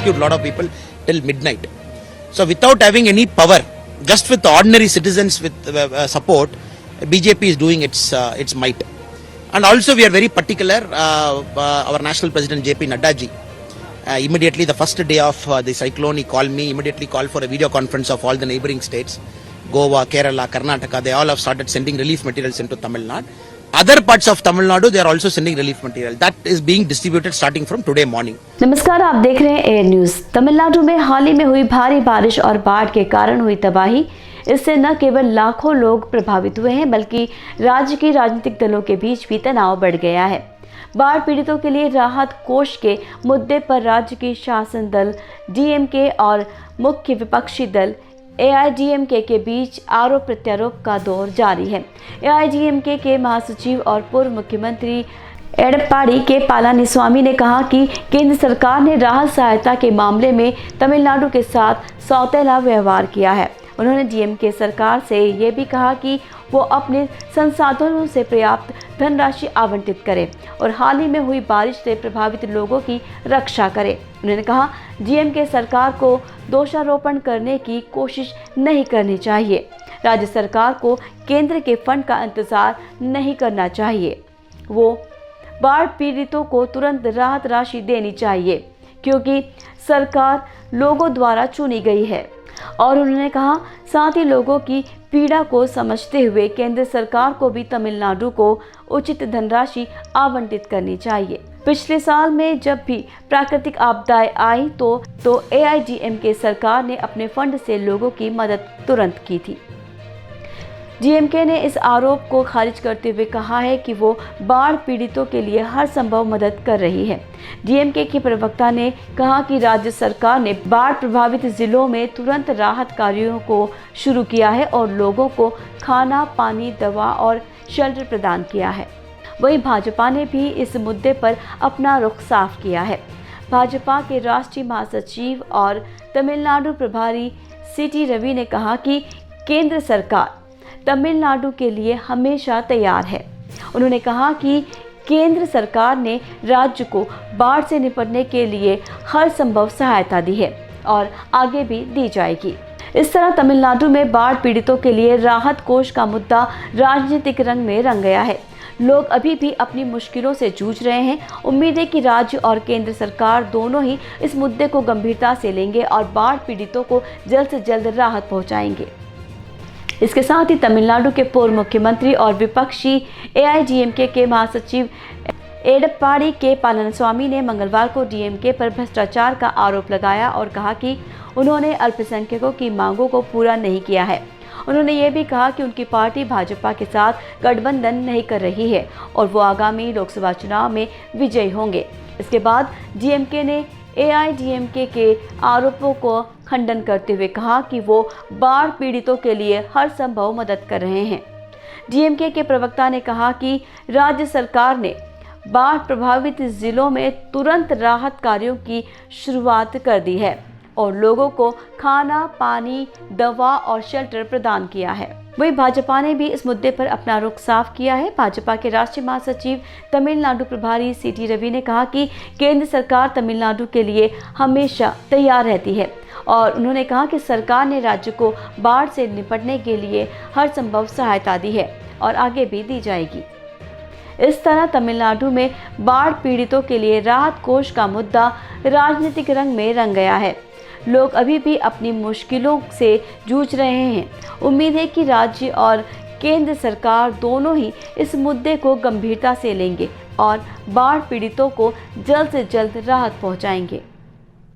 rescued a lot of people till midnight. So without having any power, just with ordinary citizens with support, BJP is doing its might. And also we are very particular, our national president JP Nadda ji, immediately the first day of the cyclone, he called me, immediately called for a video conference of all the neighboring states, Goa, Kerala, Karnataka, they all have started sending relief materials into Tamil Nadu. Other parts of Tamil Nadu, they are also sending relief material. That is being distributed starting from today morning. नमस्कार, आप देख रहे हैं air news. Tamil Nadu में हाल ही में हुई भारी बारिश और बाढ़ के कारण हुई तबाही, इससे न केवल लाखों लोग प्रभावित हुए हैं बल्कि राज्य के राजनीतिक दलों के बीच भी तनाव बढ़ गया है। बाढ़ पीड़ितों के लिए राहत कोष के मुद्दे पर राज्य के शासन दल डीएमके और मुख्य विपक्षी दल एआईडीएमके के बीच आरोप प्रत्यारोप का दौर जारी है। एआईडीएमके के महासचिव और पूर्व मुख्यमंत्री एडप्पाडी के पलानीस्वामी ने कहा कि केंद्र सरकार ने राहत सहायता के मामले में तमिलनाडु के साथ सौतेला व्यवहार किया है। उन्होंने डीएमके सरकार से ये भी कहा कि वो अपने संसाधनों से पर्याप्त धनराशि आवंटित करे और हाल ही में हुई बारिश से प्रभावित लोगों की रक्षा करे। उन्होंने कहा डीएमके सरकार को दोषारोपण करने की कोशिश नहीं करनी चाहिए। राज्य सरकार को केंद्र के फंड का इंतजार नहीं करना चाहिए। वो बाढ़ पीड़ितों को तुरंत राहत राशि देनी चाहिए क्योंकि सरकार लोगों द्वारा चुनी गई है। और उन्होंने कहा साथ ही लोगों की पीड़ा को समझते हुए केंद्र सरकार को भी तमिलनाडु को उचित धनराशि आवंटित करनी चाहिए। पिछले साल में जब भी प्राकृतिक आपदाएं आई तो एआईडीएमके सरकार ने अपने फंड से लोगों की मदद तुरंत की थी। डीएमके ने इस आरोप को खारिज करते हुए कहा है कि वो बाढ़ पीड़ितों के लिए हर संभव मदद कर रही है। डीएमके के प्रवक्ता ने कहा कि राज्य सरकार ने बाढ़ प्रभावित जिलों में तुरंत राहत कार्यों को शुरू किया है और लोगों को खाना, पानी, दवा और शेल्टर प्रदान किया है। वहीं भाजपा ने भी इस मुद्दे पर अपना रुख साफ किया है। भाजपा के राष्ट्रीय महासचिव और तमिलनाडु प्रभारी सीटी रवि ने कहा कि केंद्र सरकार तमिलनाडु के लिए हमेशा तैयार है। उन्होंने कहा कि केंद्र सरकार ने राज्य को बाढ़ से निपटने के लिए हर संभव सहायता दी है और आगे भी दी जाएगी। इस तरह तमिलनाडु में बाढ़ पीड़ितों के लिए राहत कोष का मुद्दा राजनीतिक रंग में रंग गया है। लोग अभी भी अपनी मुश्किलों से जूझ रहे हैं। उम्मीद है कि राज्य और केंद्र सरकार दोनों ही इस मुद्दे को गंभीरता से लेंगे और बाढ़ पीड़ितों को जल्द से जल्द राहत पहुंचाएंगे। इसके साथ ही तमिलनाडु के पूर्व मुख्यमंत्री और विपक्षी एआईडीएमके के महासचिव एडप्पाडी के पलानीस्वामी ने मंगलवार को डीएमके पर भ्रष्टाचार का आरोप लगाया और कहा कि उन्होंने अल्पसंख्यकों की मांगों को पूरा नहीं किया है। उन्होंने ये भी कहा कि उनकी पार्टी भाजपा के साथ गठबंधन नहीं कर रही है और वो आगामी लोकसभा चुनाव में विजयी होंगे। इसके बाद डीएमके ने एआईडीएमके के आरोपों को खंडन करते हुए कहा कि वो बाढ़ पीड़ितों के लिए हर संभव मदद कर रहे हैं। डीएमके के प्रवक्ता ने कहा कि राज्य सरकार ने बाढ़ प्रभावित जिलों में तुरंत राहत कार्यों की शुरुआत कर दी है और लोगों को खाना, पानी, दवा और शेल्टर प्रदान किया है। वहीं भाजपा ने भी इस मुद्दे पर अपना रुख साफ किया है। भाजपा के राष्ट्रीय महासचिव तमिलनाडु प्रभारी सीटी रवि ने कहा कि केंद्र सरकार तमिलनाडु के लिए हमेशा तैयार रहती है और उन्होंने कहा कि सरकार ने राज्य को बाढ़ से निपटने के लिए हर संभव सहायता दी है और आगे भी दी जाएगी। इस तरह तमिलनाडु में बाढ़ पीड़ितों के लिए राहत कोष का मुद्दा राजनीतिक रंग में रंग गया है। लोग अभी भी अपनी मुश्किलों से जूझ रहे हैं। उम्मीद है कि राज्य और केंद्र सरकार दोनों ही इस मुद्दे को गंभीरता से लेंगे और बाढ़ पीड़ितों को जल्द से जल्द राहत पहुंचाएंगे।